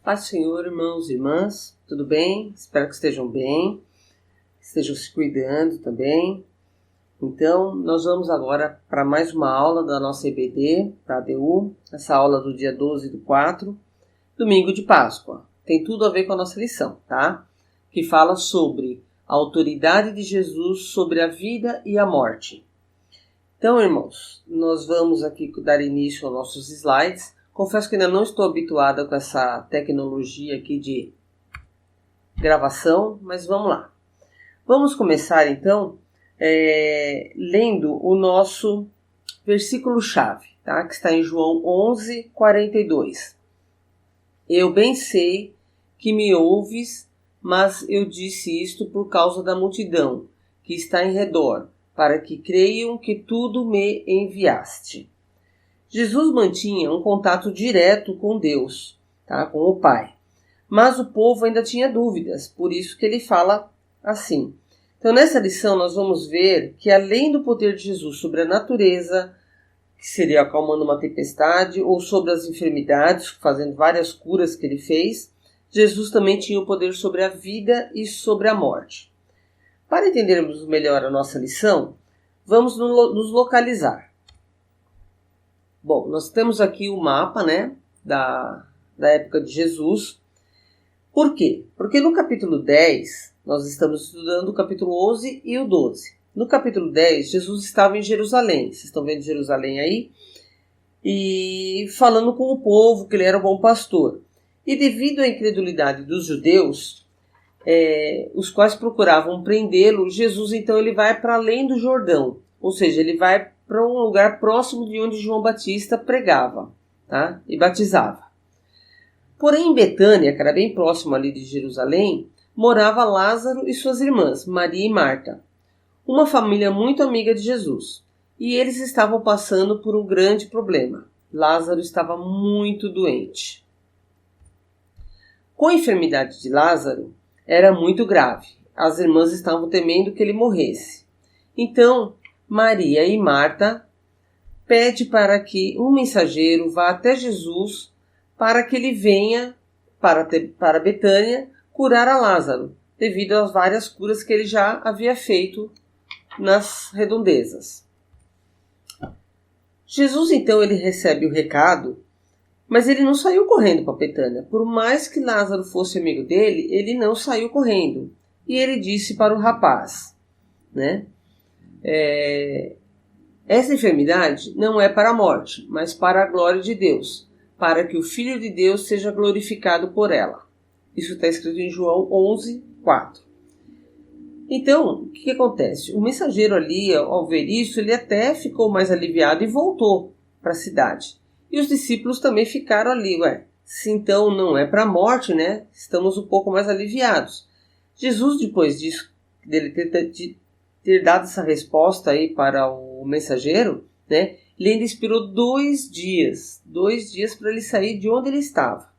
Paz do Senhor, irmãos e irmãs, tudo bem? Espero que estejam bem, estejam se cuidando também. Então, nós vamos agora para mais uma aula da nossa EBD, da ADU, essa aula do dia 12/4, domingo de Páscoa. Tem tudo a ver com a nossa lição, tá? Que fala sobre a autoridade de Jesus sobre a vida e a morte. Então, irmãos, nós vamos aqui dar início aos nossos slides. Confesso que ainda não estou habituada com essa tecnologia aqui de gravação, mas vamos lá. Vamos começar então lendo o nosso versículo-chave, tá? Que está em João 11:42. Eu bem sei que me ouves, mas eu disse isto por causa da multidão que está em redor, para que creiam que tudo me enviaste. Jesus mantinha um contato direto com Deus, tá? Com o Pai. Mas o povo ainda tinha dúvidas, por isso que ele fala assim. Então, nessa lição, nós vamos ver que além do poder de Jesus sobre a natureza, que seria acalmando uma tempestade, ou sobre as enfermidades, fazendo várias curas que ele fez, Jesus também tinha o poder sobre a vida e sobre a morte. Para entendermos melhor a nossa lição, vamos nos localizar. Bom, nós temos aqui o mapa, né, da época de Jesus. Por quê? Porque no capítulo 10, nós estamos estudando o capítulo 11 e o 12. No capítulo 10, Jesus estava em Jerusalém. Vocês estão vendo Jerusalém aí? E falando com o povo que ele era um bom pastor. E devido à incredulidade dos judeus, os quais procuravam prendê-lo, Jesus então ele vai para além do Jordão. Ou seja, ele vai para um lugar próximo de onde João Batista pregava, tá? E batizava. Porém, em Betânia, que era bem próximo ali de Jerusalém, morava Lázaro e suas irmãs, Maria e Marta, uma família muito amiga de Jesus. E eles estavam passando por um grande problema. Lázaro estava muito doente. Com a enfermidade de Lázaro, era muito grave. As irmãs estavam temendo que ele morresse. Então, Maria e Marta pede para que um mensageiro vá até Jesus para que ele venha para Betânia curar a Lázaro, devido às várias curas que ele já havia feito nas redondezas. Jesus então ele recebe o recado, mas ele não saiu correndo para Betânia. Por mais que Lázaro fosse amigo dele, ele não saiu correndo. E ele disse para o rapaz, né? Essa enfermidade não é para a morte, mas para a glória de Deus, para que o Filho de Deus seja glorificado por ela. Isso está escrito em João 11:4. Então, o que acontece? O mensageiro ali, ao ver isso, ele até ficou mais aliviado e voltou para a cidade. E os discípulos também ficaram ali. Se então não é para a morte, né? Estamos um pouco mais aliviados. Jesus, depois disso, dele ter dado essa resposta aí para o mensageiro, né? Ele ainda esperou 2 dias para ele sair de onde ele estava.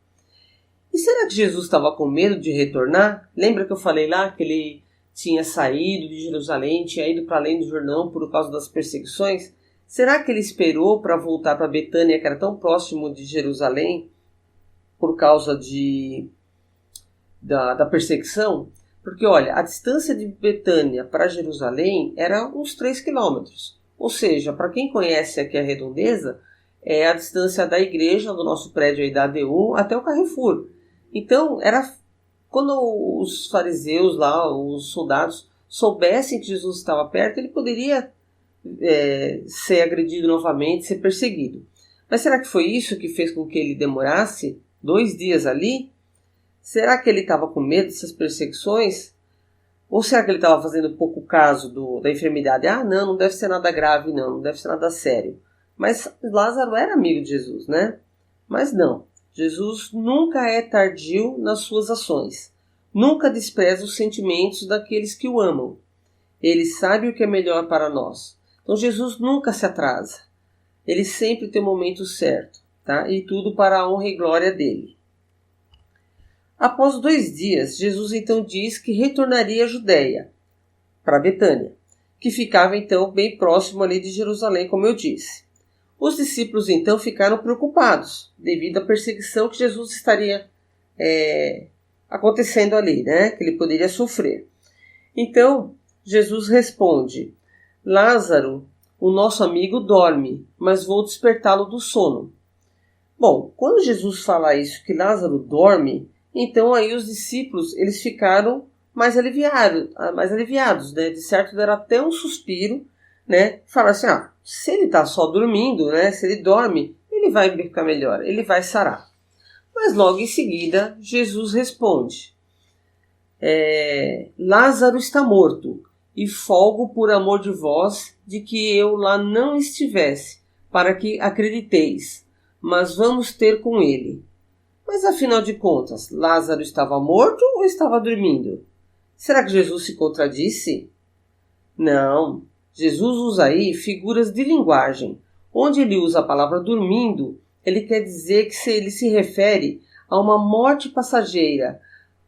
E será que Jesus estava com medo de retornar? Lembra que eu falei lá que ele tinha saído de Jerusalém, tinha ido para além do Jordão por causa das perseguições? Será que ele esperou para voltar para Betânia, que era tão próximo de Jerusalém, por causa da perseguição? Porque, olha, a distância de Betânia para Jerusalém era uns 3 quilômetros. Ou seja, para quem conhece aqui a Redondeza, é a distância da igreja, do nosso prédio aí da ADU, até o Carrefour. Então, quando os fariseus lá, os soldados, soubessem que Jesus estava perto, ele poderia ser agredido novamente, ser perseguido. Mas será que foi isso que fez com que ele demorasse 2 dias ali? Será que ele estava com medo dessas perseguições? Ou será que ele estava fazendo pouco caso da enfermidade? Não deve ser nada grave, não deve ser nada sério. Mas Lázaro era amigo de Jesus, né? Mas não. Jesus nunca é tardio nas suas ações. Nunca despreza os sentimentos daqueles que o amam. Ele sabe o que é melhor para nós. Então Jesus nunca se atrasa. Ele sempre tem o momento certo, tá? E tudo para a honra e glória dele. Após 2 dias, Jesus então diz que retornaria à Judéia, para Betânia, que ficava então bem próximo ali de Jerusalém, como eu disse. Os discípulos então ficaram preocupados, devido à perseguição que Jesus estaria acontecendo ali, né? Que ele poderia sofrer. Então, Jesus responde: Lázaro, o nosso amigo, dorme, mas vou despertá-lo do sono. Bom, quando Jesus fala isso, que Lázaro dorme, então aí os discípulos eles ficaram mais aliviados, né? De certo deram até um suspiro, né? Falaram assim, se ele está só dormindo, né? Se ele dorme, ele vai ficar melhor, ele vai sarar. Mas logo em seguida, Jesus responde: Lázaro está morto, e folgo por amor de vós de que eu lá não estivesse, para que acrediteis, mas vamos ter com ele. Mas afinal de contas, Lázaro estava morto ou estava dormindo? Será que Jesus se contradisse? Não, Jesus usa aí figuras de linguagem. Onde ele usa a palavra dormindo, ele quer dizer que ele se refere a uma morte passageira,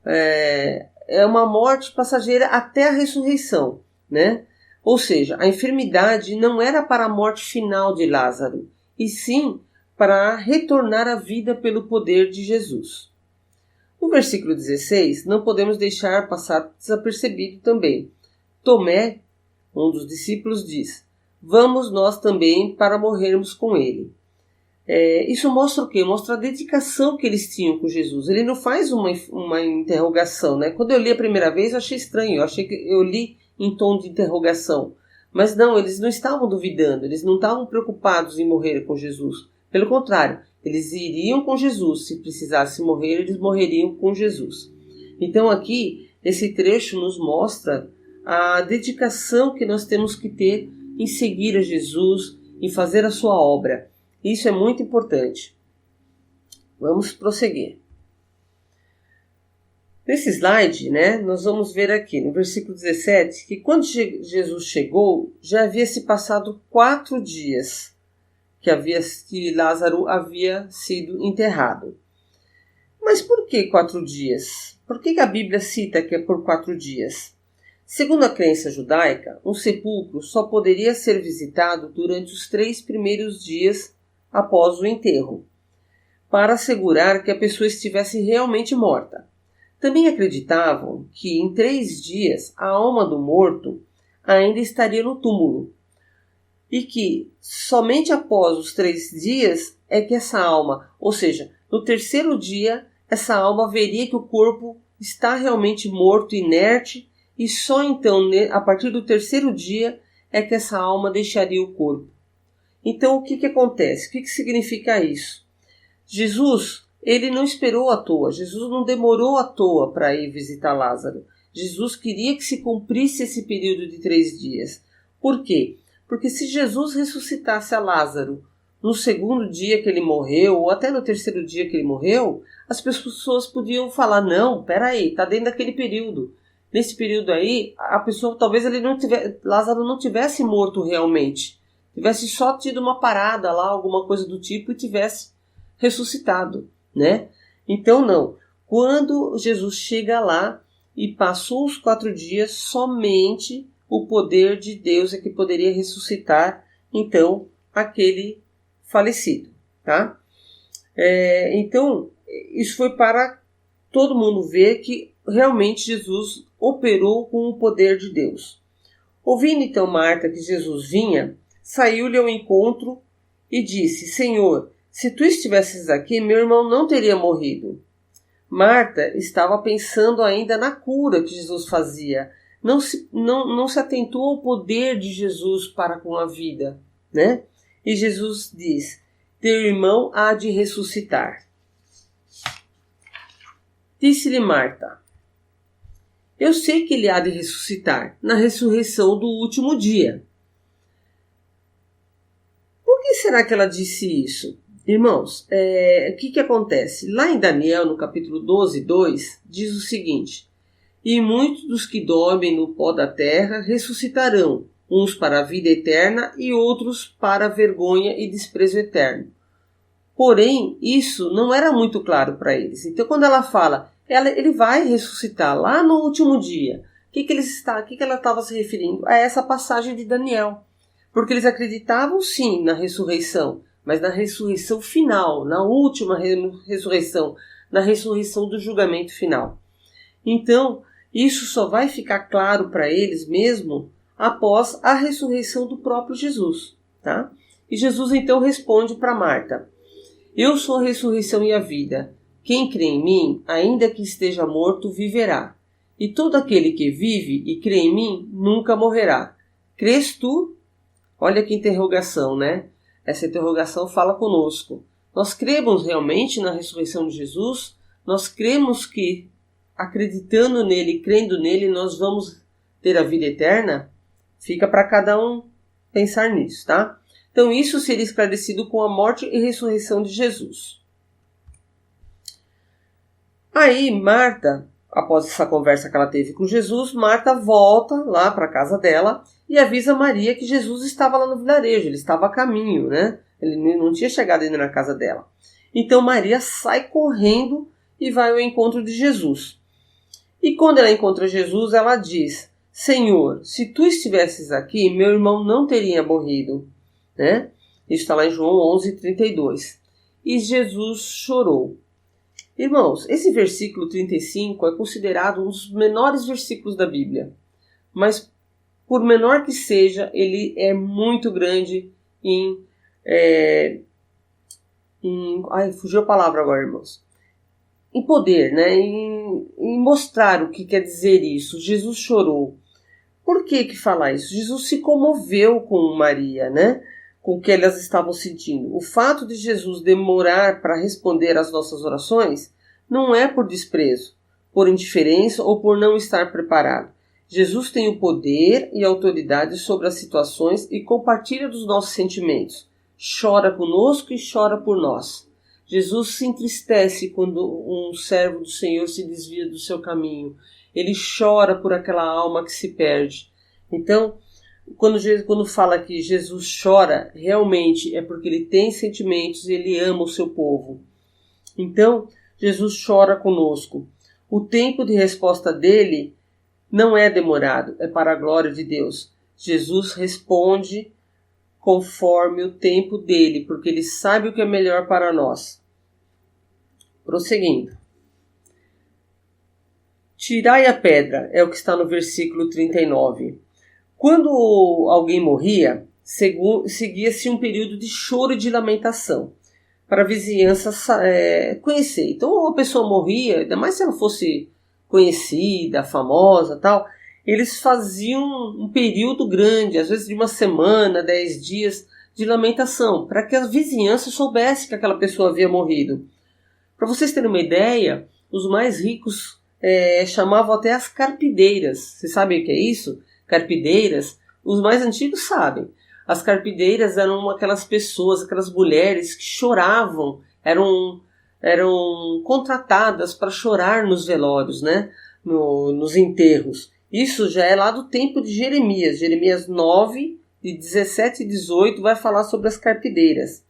é uma morte passageira até a ressurreição, né? Ou seja, a enfermidade não era para a morte final de Lázaro, e sim para retornar à vida pelo poder de Jesus. No versículo 16, não podemos deixar passar desapercebido também. Tomé, um dos discípulos, diz: vamos nós também para morrermos com ele. Isso mostra o quê? Mostra a dedicação que eles tinham com Jesus. Ele não faz uma interrogação, né? Quando eu li a primeira vez, eu achei estranho. Eu achei que eu li em tom de interrogação. Mas não, eles não estavam duvidando. Eles não estavam preocupados em morrer com Jesus. Pelo contrário, eles iriam com Jesus. Se precisasse morrer, eles morreriam com Jesus. Então aqui, esse trecho nos mostra a dedicação que nós temos que ter em seguir a Jesus, em fazer a sua obra. Isso é muito importante. Vamos prosseguir. Nesse slide, né, nós vamos ver aqui no versículo 17 que quando Jesus chegou, já havia se passado 4 dias que Lázaro havia sido enterrado. Mas por que 4 dias? Por que a Bíblia cita que é por 4 dias? Segundo a crença judaica, um sepulcro só poderia ser visitado durante os 3 primeiros dias após o enterro, para assegurar que a pessoa estivesse realmente morta. Também acreditavam que em 3 dias a alma do morto ainda estaria no túmulo, e que somente após os 3 dias é que essa alma, ou seja, no 3º dia, essa alma veria que o corpo está realmente morto, inerte, e só então, a partir do 3º dia, é que essa alma deixaria o corpo. Então, o que acontece? O que significa isso? Jesus, ele não esperou à toa. Jesus não demorou à toa para ir visitar Lázaro. Jesus queria que se cumprisse esse período de 3 dias. Por quê? Porque se Jesus ressuscitasse a Lázaro no 2º dia que ele morreu, ou até no 3º dia que ele morreu, as pessoas podiam falar, não, peraí, está dentro daquele período. Nesse período aí, a pessoa, talvez Lázaro não tivesse morto realmente. Tivesse só tido uma parada lá, alguma coisa do tipo, e tivesse ressuscitado, né? Então não. Quando Jesus chega lá e passou os 4 dias, somente o poder de Deus é que poderia ressuscitar, então, aquele falecido, tá? Então, isso foi para todo mundo ver que realmente Jesus operou com o poder de Deus. Ouvindo então Marta que Jesus vinha, saiu-lhe ao encontro e disse: Senhor, se tu estivesses aqui, meu irmão não teria morrido. Marta estava pensando ainda na cura que Jesus fazia. Não se atentou ao poder de Jesus para com a vida, né? E Jesus diz: teu irmão há de ressuscitar. Disse-lhe Marta: eu sei que ele há de ressuscitar na ressurreição do último dia. Por que será que ela disse isso? Irmãos, o que acontece? Lá em Daniel, no capítulo 12, 2, diz o seguinte: e muitos dos que dormem no pó da terra ressuscitarão, uns para a vida eterna e outros para a vergonha e desprezo eterno. Porém, isso não era muito claro para eles. Então, quando ela fala, ele vai ressuscitar lá no último dia, o que ela estava se referindo? A essa passagem de Daniel. Porque eles acreditavam sim na ressurreição, mas na ressurreição final, na última ressurreição, na ressurreição do julgamento final. Então, isso só vai ficar claro para eles mesmo após a ressurreição do próprio Jesus, tá? E Jesus então responde para Marta: eu sou a ressurreição e a vida. Quem crê em mim, ainda que esteja morto, viverá. E todo aquele que vive e crê em mim, nunca morrerá. Crês tu? Olha que interrogação, né? Essa interrogação fala conosco. Nós cremos realmente na ressurreição de Jesus? Nós cremos que, acreditando nele, crendo nele, nós vamos ter a vida eterna? Fica para cada um pensar nisso, tá? Então isso seria esclarecido com a morte e ressurreição de Jesus. Aí Marta, após essa conversa que ela teve com Jesus, Marta volta lá para a casa dela e avisa Maria que Jesus estava lá no vilarejo, ele estava a caminho, né? Ele não tinha chegado ainda na casa dela. Então Maria sai correndo e vai ao encontro de Jesus. E quando ela encontra Jesus, ela diz: Senhor, se tu estivesses aqui, meu irmão não teria morrido. Né? Isso está lá em João 11:32. E Jesus chorou. Irmãos, esse versículo 35 é considerado um dos menores versículos da Bíblia. Mas, por menor que seja, ele é muito grande fugiu a palavra agora, irmãos. Em poder, né? Em mostrar o que quer dizer isso. Jesus chorou. Por que falar isso? Jesus se comoveu com Maria, né? Com o que elas estavam sentindo. O fato de Jesus demorar para responder às nossas orações não é por desprezo, por indiferença ou por não estar preparado. Jesus tem o poder e a autoridade sobre as situações e compartilha dos nossos sentimentos. Chora conosco e chora por nós. Jesus se entristece quando um servo do Senhor se desvia do seu caminho. Ele chora por aquela alma que se perde. Então, quando fala que Jesus chora, realmente é porque ele tem sentimentos e ele ama o seu povo. Então, Jesus chora conosco. O tempo de resposta dele não é demorado, é para a glória de Deus. Jesus responde conforme o tempo dele, porque ele sabe o que é melhor para nós. Prosseguindo. Tirai a pedra, é o que está no versículo 39. Quando alguém morria, seguia-se um período de choro e de lamentação, para a vizinhança conhecer. Então, uma pessoa morria, ainda mais se ela fosse conhecida, famosa, tal, eles faziam um período grande, às vezes de uma semana, 10 dias, de lamentação, para que a vizinhança soubesse que aquela pessoa havia morrido. Para vocês terem uma ideia, os mais ricos chamavam até as carpideiras. Vocês sabem o que é isso? Carpideiras, os mais antigos sabem. As carpideiras eram aquelas pessoas, aquelas mulheres que choravam, eram contratadas para chorar nos velórios, né? Nos enterros. Isso já é lá do tempo de Jeremias. Jeremias 9, de 17 e 18, vai falar sobre as carpideiras.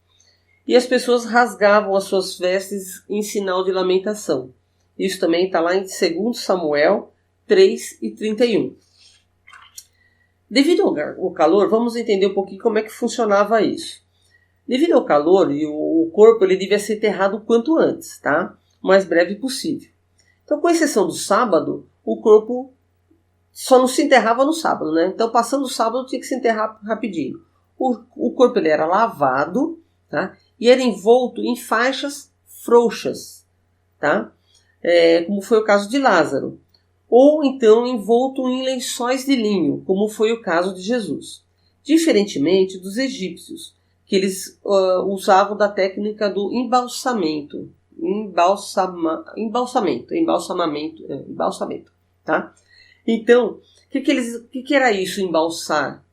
E as pessoas rasgavam as suas vestes em sinal de lamentação. Isso também está lá em 2 Samuel 3 e 31. Devido ao calor, vamos entender um pouquinho como é que funcionava isso. Devido ao calor, o corpo ele devia ser enterrado o quanto antes, tá? O mais breve possível. Então, com exceção do sábado, o corpo só não se enterrava no sábado, né? Então, passando o sábado, tinha que se enterrar rapidinho. O corpo ele era lavado, tá? E era envolto em faixas frouxas, tá? Como foi o caso de Lázaro. Ou então envolto em lençóis de linho, como foi o caso de Jesus. Diferentemente dos egípcios, que eles usavam da técnica do embalsamento, tá? Então, o que era isso,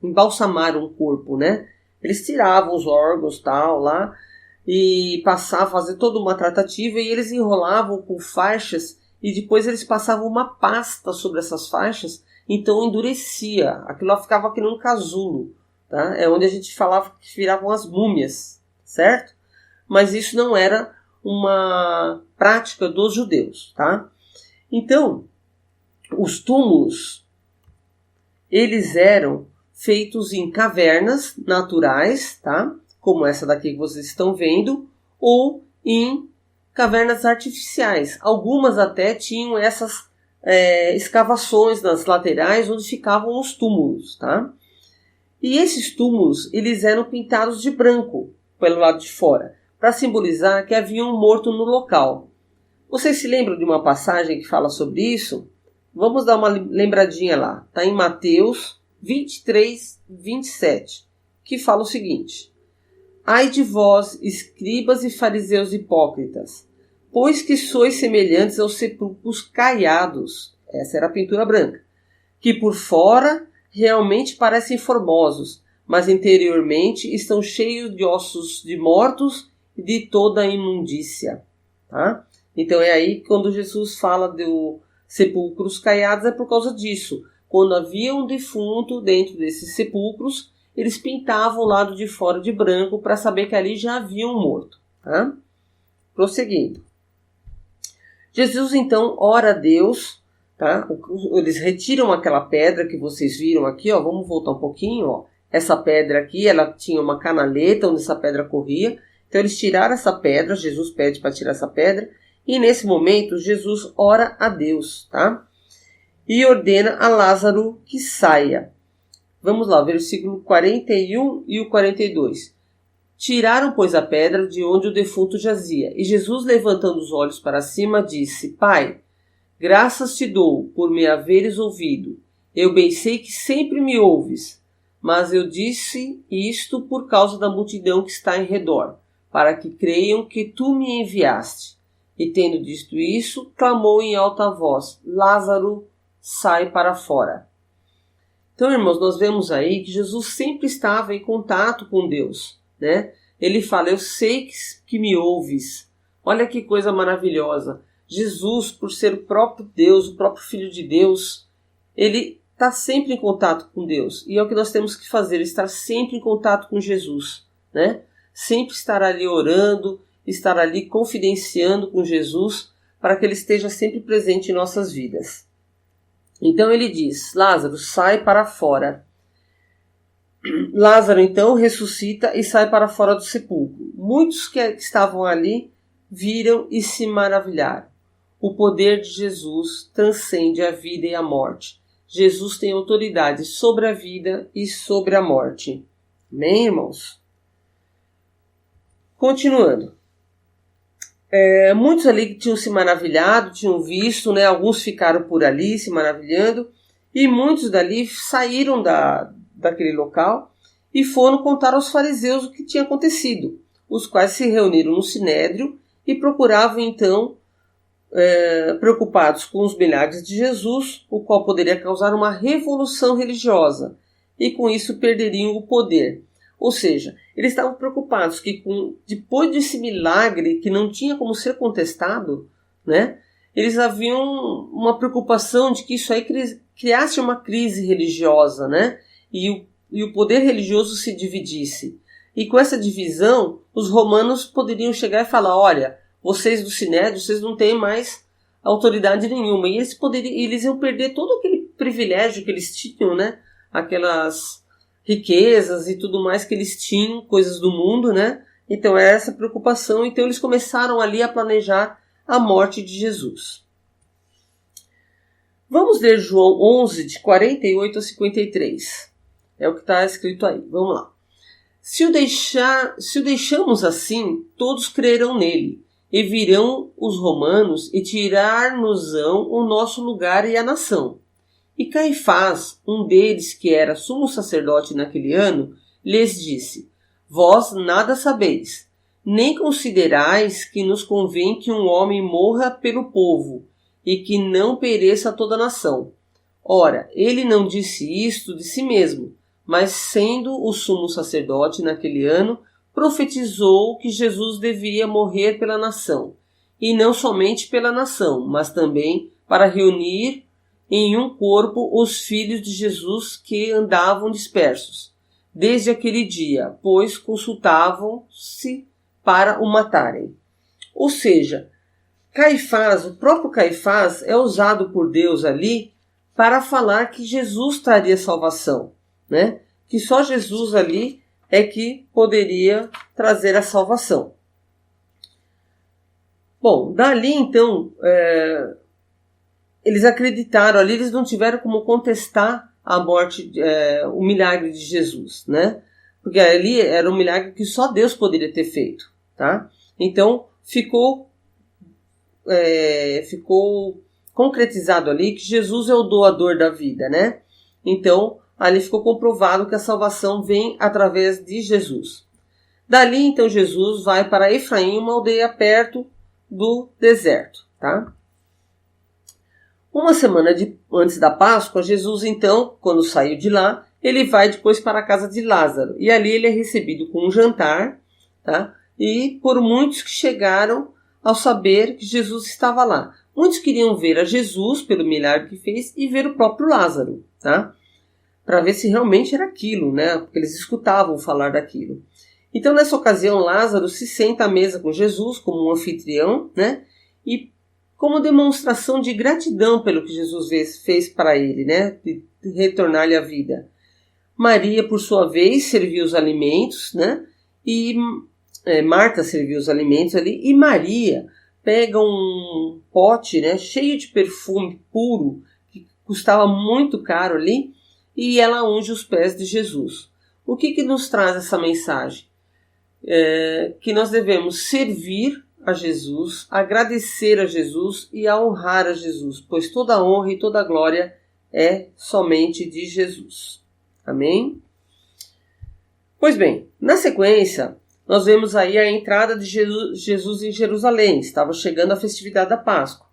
embalsamar um corpo, né? Eles tiravam os órgãos, tal, lá, e passavam a fazer toda uma tratativa, e eles enrolavam com faixas, e depois eles passavam uma pasta sobre essas faixas, então endurecia, aquilo lá ficava que nem um casulo, tá? É onde a gente falava que viravam as múmias, certo? Mas isso não era uma prática dos judeus, tá? Então, os túmulos, eles eram feitos em cavernas naturais, tá? Como essa daqui que vocês estão vendo, ou em cavernas artificiais. Algumas até tinham essas escavações nas laterais onde ficavam os túmulos, tá? E esses túmulos, eles eram pintados de branco pelo lado de fora, para simbolizar que havia um morto no local. Vocês se lembram de uma passagem que fala sobre isso? Vamos dar uma lembradinha lá. Está em Mateus 23, 27, que fala o seguinte: Ai de vós, escribas e fariseus hipócritas, pois que sois semelhantes aos sepulcros caiados, essa era a pintura branca, que por fora realmente parecem formosos, mas interiormente estão cheios de ossos de mortos e de toda a imundícia. Tá? Então é aí que quando Jesus fala do sepulcros caiados é por causa disso. Quando havia um defunto dentro desses sepulcros, eles pintavam o lado de fora de branco para saber que ali já havia um morto. Tá? Prosseguindo. Jesus então ora a Deus. Tá? Eles retiram aquela pedra que vocês viram aqui. Ó, vamos voltar um pouquinho. Ó. Essa pedra aqui, ela tinha uma canaleta onde essa pedra corria. Então eles tiraram essa pedra. Jesus pede para tirar essa pedra. E nesse momento Jesus ora a Deus. Tá? E ordena a Lázaro que saia. Vamos lá, versículo 41 e o 42. Tiraram, pois, a pedra de onde o defunto jazia. E Jesus, levantando os olhos para cima, disse: Pai, graças te dou por me haveres ouvido. Eu bem sei que sempre me ouves, mas eu disse isto por causa da multidão que está em redor, para que creiam que tu me enviaste. E tendo dito isso, clamou em alta voz: Lázaro, sai para fora. Então, irmãos, nós vemos aí que Jesus sempre estava em contato com Deus, né? Ele fala: eu sei que me ouves. Olha que coisa maravilhosa. Jesus, por ser o próprio Deus, o próprio Filho de Deus, ele está sempre em contato com Deus. E é o que nós temos que fazer, estar sempre em contato com Jesus, né? Sempre estar ali orando, estar ali confidenciando com Jesus, para que ele esteja sempre presente em nossas vidas. Então ele diz: Lázaro, sai para fora. Lázaro então ressuscita e sai para fora do sepulcro. Muitos que estavam ali viram e se maravilharam. O poder de Jesus transcende a vida e a morte. Jesus tem autoridade sobre a vida e sobre a morte. Amém, irmãos? Continuando. Muitos ali que tinham se maravilhado, tinham visto, né? Alguns ficaram por ali se maravilhando, e muitos dali saíram daquele local e foram contar aos fariseus o que tinha acontecido, os quais se reuniram no sinédrio e procuravam então, preocupados com os milagres de Jesus, o qual poderia causar uma revolução religiosa, e com isso perderiam o poder. Ou seja, eles estavam preocupados que depois desse milagre que não tinha como ser contestado, né, eles haviam uma preocupação de que isso aí criasse uma crise religiosa, né, e o poder religioso se dividisse. E com essa divisão, os romanos poderiam chegar e falar: olha, vocês do Sinédrio, vocês não têm mais autoridade nenhuma. E eles iam perder todo aquele privilégio que eles tinham, né, aquelas riquezas e tudo mais que eles tinham, coisas do mundo, né? Então era essa preocupação. Então eles começaram ali a planejar a morte de Jesus. Vamos ler João 11, de 48 a 53. É o que está escrito aí. Vamos lá. Se o deixamos assim, todos crerão nele, e virão os romanos e tirar-nos-ão o nosso lugar e a nação. E Caifás, um deles que era sumo sacerdote naquele ano, lhes disse: Vós nada sabeis, nem considerais que nos convém que um homem morra pelo povo, e que não pereça toda a nação. Ora, ele não disse isto de si mesmo, mas sendo o sumo sacerdote naquele ano, profetizou que Jesus devia morrer pela nação, e não somente pela nação, mas também para reunir em um corpo os filhos de Jesus que andavam dispersos, desde aquele dia, pois consultavam-se para o matarem. Ou seja, Caifás, o próprio Caifás, é usado por Deus ali para falar que Jesus traria salvação, né? Que só Jesus ali é que poderia trazer a salvação. Bom, dali então, eles acreditaram ali, eles não tiveram como contestar a morte, o milagre de Jesus, né? Porque ali era um milagre que só Deus poderia ter feito, tá? Então, ficou concretizado ali que Jesus é o doador da vida, né? Então, ali ficou comprovado que a salvação vem através de Jesus. Dali, então, Jesus vai para Efraim, uma aldeia perto do deserto, tá? Uma semana antes da Páscoa, Jesus, então, quando saiu de lá, ele vai depois para a casa de Lázaro. E ali ele é recebido com um jantar, tá? E por muitos que chegaram ao saber que Jesus estava lá. Muitos queriam ver a Jesus pelo milagre que fez e ver o próprio Lázaro, tá? Para ver se realmente era aquilo, né? Porque eles escutavam falar daquilo. Então, nessa ocasião, Lázaro se senta à mesa com Jesus como um anfitrião, né? E como demonstração de gratidão pelo que Jesus fez para ele, né? De retornar-lhe a vida. Maria, por sua vez, serviu os alimentos, né? E Marta serviu os alimentos ali. E Maria pega um pote, né, cheio de perfume puro, que custava muito caro ali, e ela unge os pés de Jesus. O que nos traz essa mensagem? Que nós devemos servir a Jesus, agradecer a Jesus e a honrar a Jesus, pois toda a honra e toda a glória é somente de Jesus. Amém? Pois bem, na sequência, nós vemos aí a entrada de Jesus em Jerusalém. Estava chegando a festividade da Páscoa,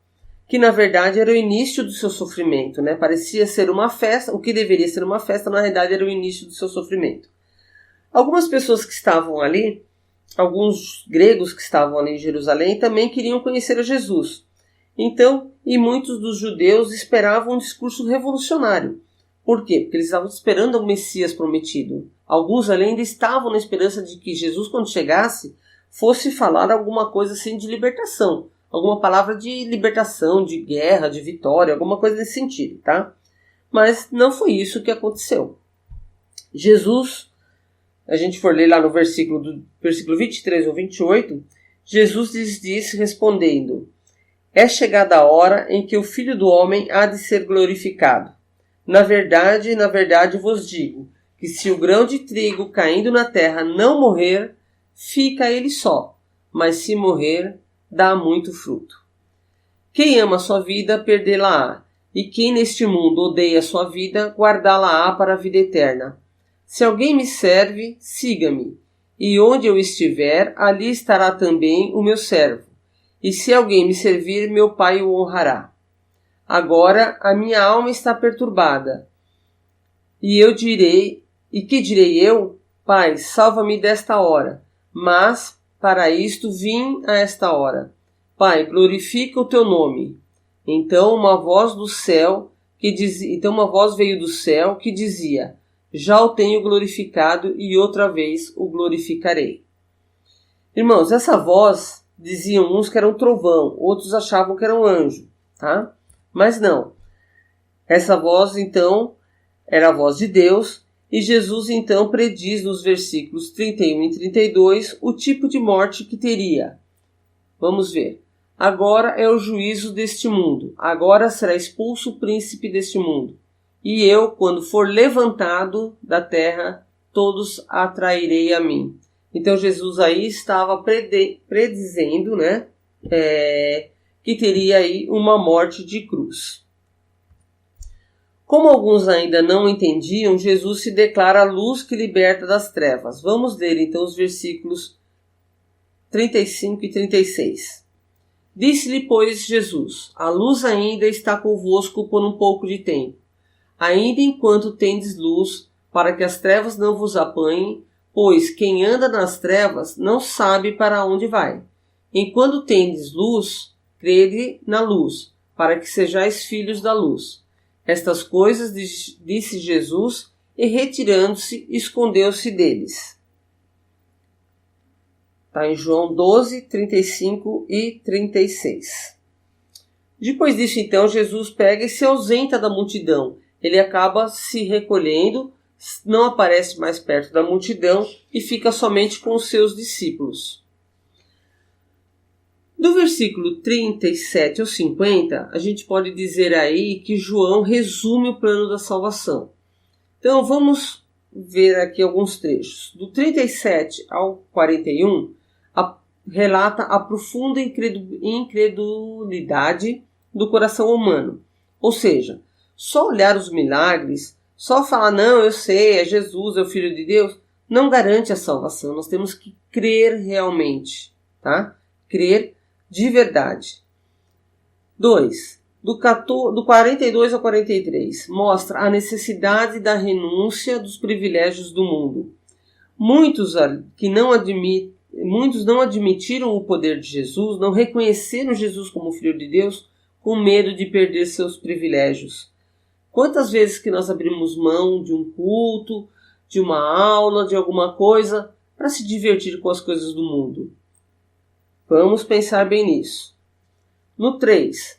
que na verdade era o início do seu sofrimento, né? Parecia ser uma festa, o que deveria ser uma festa, na realidade era o início do seu sofrimento. Algumas pessoas que estavam ali, alguns gregos que estavam ali em Jerusalém, também queriam conhecer a Jesus. Então, e muitos dos judeus esperavam um discurso revolucionário. Por quê? Porque eles estavam esperando o Messias prometido. Alguns ali ainda estavam na esperança de que Jesus, quando chegasse, fosse falar alguma coisa assim de libertação. Alguma palavra de libertação, de guerra, de vitória, alguma coisa nesse sentido, tá? Mas não foi isso que aconteceu. Jesus, a gente for ler lá no versículo 23 ou 28, Jesus lhes disse respondendo: é chegada a hora em que o Filho do Homem há de ser glorificado. Na verdade vos digo, que se o grão de trigo caindo na terra não morrer, fica ele só, mas se morrer, dá muito fruto. Quem ama sua vida, perdê-la-á, e quem neste mundo odeia sua vida, guardá-la-á para a vida eterna. Se alguém me serve, siga-me, e onde eu estiver, ali estará também o meu servo. E se alguém me servir, meu Pai o honrará. Agora a minha alma está perturbada. E que direi eu? Pai, salva-me desta hora. Mas, para isto vim a esta hora. Pai, glorifica o teu nome. Então uma voz veio do céu que dizia: já o tenho glorificado e outra vez o glorificarei. Irmãos, essa voz, diziam uns que era um trovão, outros achavam que era um anjo, tá? Mas não. Essa voz, então, era a voz de Deus, e Jesus, então, prediz nos versículos 31 e 32 o tipo de morte que teria. Vamos ver. Agora é o juízo deste mundo. Agora será expulso o príncipe deste mundo. E eu, quando for levantado da terra, todos atrairei a mim. Então Jesus aí estava predizendo, né, que teria aí uma morte de cruz. Como alguns ainda não entendiam, Jesus se declara a luz que liberta das trevas. Vamos ler então os versículos 35 e 36. Disse-lhe, pois, Jesus: a luz ainda está convosco por um pouco de tempo. Ainda enquanto tendes luz, para que as trevas não vos apanhem, pois quem anda nas trevas não sabe para onde vai. Enquanto tendes luz, crede na luz, para que sejais filhos da luz. Estas coisas disse Jesus, e retirando-se, escondeu-se deles. Está em João 12, 35 e 36. Depois disso, então, Jesus pega e se ausenta da multidão. Ele acaba se recolhendo, não aparece mais perto da multidão e fica somente com os seus discípulos. Do versículo 37 ao 50, a gente pode dizer aí que João resume o plano da salvação. Então vamos ver aqui alguns trechos. Do 37 ao 41, relata a profunda incredulidade do coração humano. Ou seja, só olhar os milagres, só falar, não, eu sei, é Jesus, é o Filho de Deus, não garante a salvação. Nós temos que crer realmente, tá? Crer de verdade. 2. Do 42 ao 43, mostra a necessidade da renúncia dos privilégios do mundo. Muitos não admitiram o poder de Jesus, não reconheceram Jesus como Filho de Deus, com medo de perder seus privilégios. Quantas vezes que nós abrimos mão de um culto, de uma aula, de alguma coisa, para se divertir com as coisas do mundo? Vamos pensar bem nisso. No 3,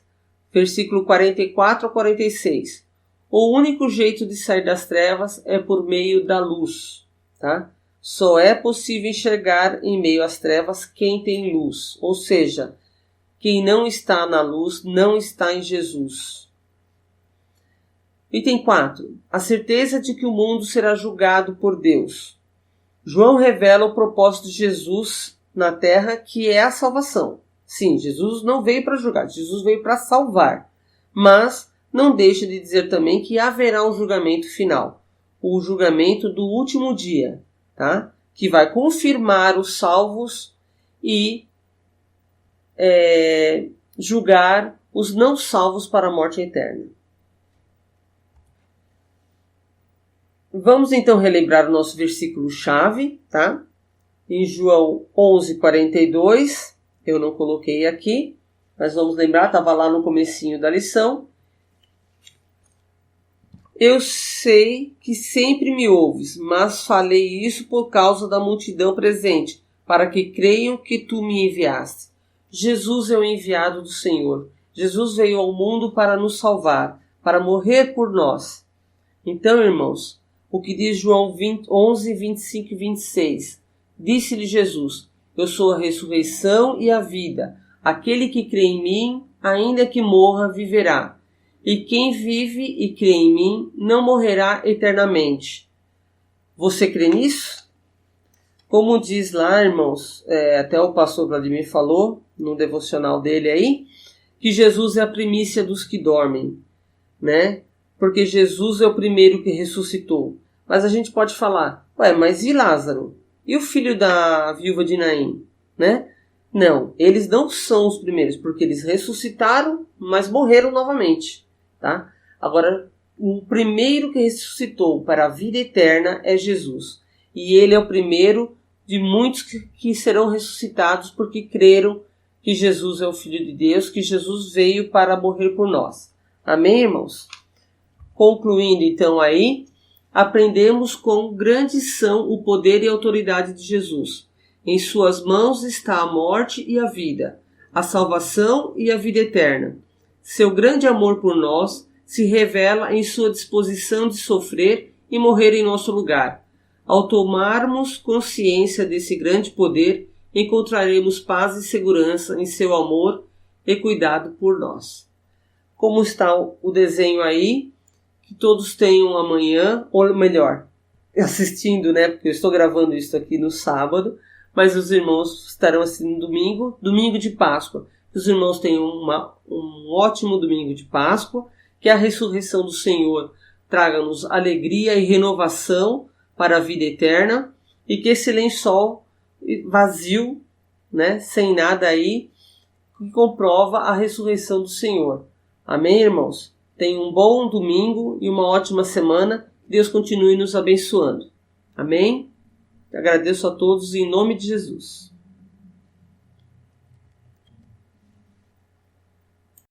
versículo 44 a 46. O único jeito de sair das trevas é por meio da luz, tá? Só é possível enxergar em meio às trevas quem tem luz, ou seja, quem não está na luz não está em Jesus. Item 4. A certeza de que o mundo será julgado por Deus. João revela o propósito de Jesus na terra, que é a salvação. Sim, Jesus não veio para julgar, Jesus veio para salvar. Mas não deixa de dizer também que haverá um julgamento final, o julgamento do último dia, tá? Que vai confirmar os salvos e julgar os não salvos para a morte eterna. Vamos então relembrar o nosso versículo-chave, tá? Em João 11:42, eu não coloquei aqui, mas vamos lembrar, estava lá no comecinho da lição. Eu sei que sempre me ouves, mas falei isso por causa da multidão presente, para que creiam que tu me enviaste. Jesus é o enviado do Senhor. Jesus veio ao mundo para nos salvar, para morrer por nós. Então, irmãos, o que diz João 11:25 e 26? Disse-lhe Jesus, eu sou a ressurreição e a vida. Aquele que crê em mim, ainda que morra, viverá. E quem vive e crê em mim, não morrerá eternamente. Você crê nisso? Como diz lá, irmãos, até o pastor Vladimir falou, no devocional dele aí, que Jesus é a primícia dos que dormem, né? Porque Jesus é o primeiro que ressuscitou. Mas a gente pode falar, mas e Lázaro? E o filho da viúva de Naim, né? Não, eles não são os primeiros, porque eles ressuscitaram, mas morreram novamente, tá? Agora, o primeiro que ressuscitou para a vida eterna é Jesus. E ele é o primeiro de muitos que serão ressuscitados porque creram que Jesus é o Filho de Deus, que Jesus veio para morrer por nós. Amém, irmãos? Concluindo então aí, aprendemos quão grandes são o poder e a autoridade de Jesus. Em suas mãos está a morte e a vida, a salvação e a vida eterna. Seu grande amor por nós se revela em sua disposição de sofrer e morrer em nosso lugar. Ao tomarmos consciência desse grande poder, encontraremos paz e segurança em seu amor e cuidado por nós. Como está o desenho aí? Que todos tenham amanhã, ou melhor, assistindo, né? Porque eu estou gravando isso aqui no sábado, mas os irmãos estarão assistindo no domingo de Páscoa. Que os irmãos tenham um ótimo domingo de Páscoa, que a ressurreição do Senhor traga-nos alegria e renovação para a vida eterna, e que esse lençol vazio, né, sem nada aí, que comprova a ressurreição do Senhor. Amém, irmãos? Tenham um bom domingo e uma ótima semana. Deus continue nos abençoando. Amém? Agradeço a todos em nome de Jesus.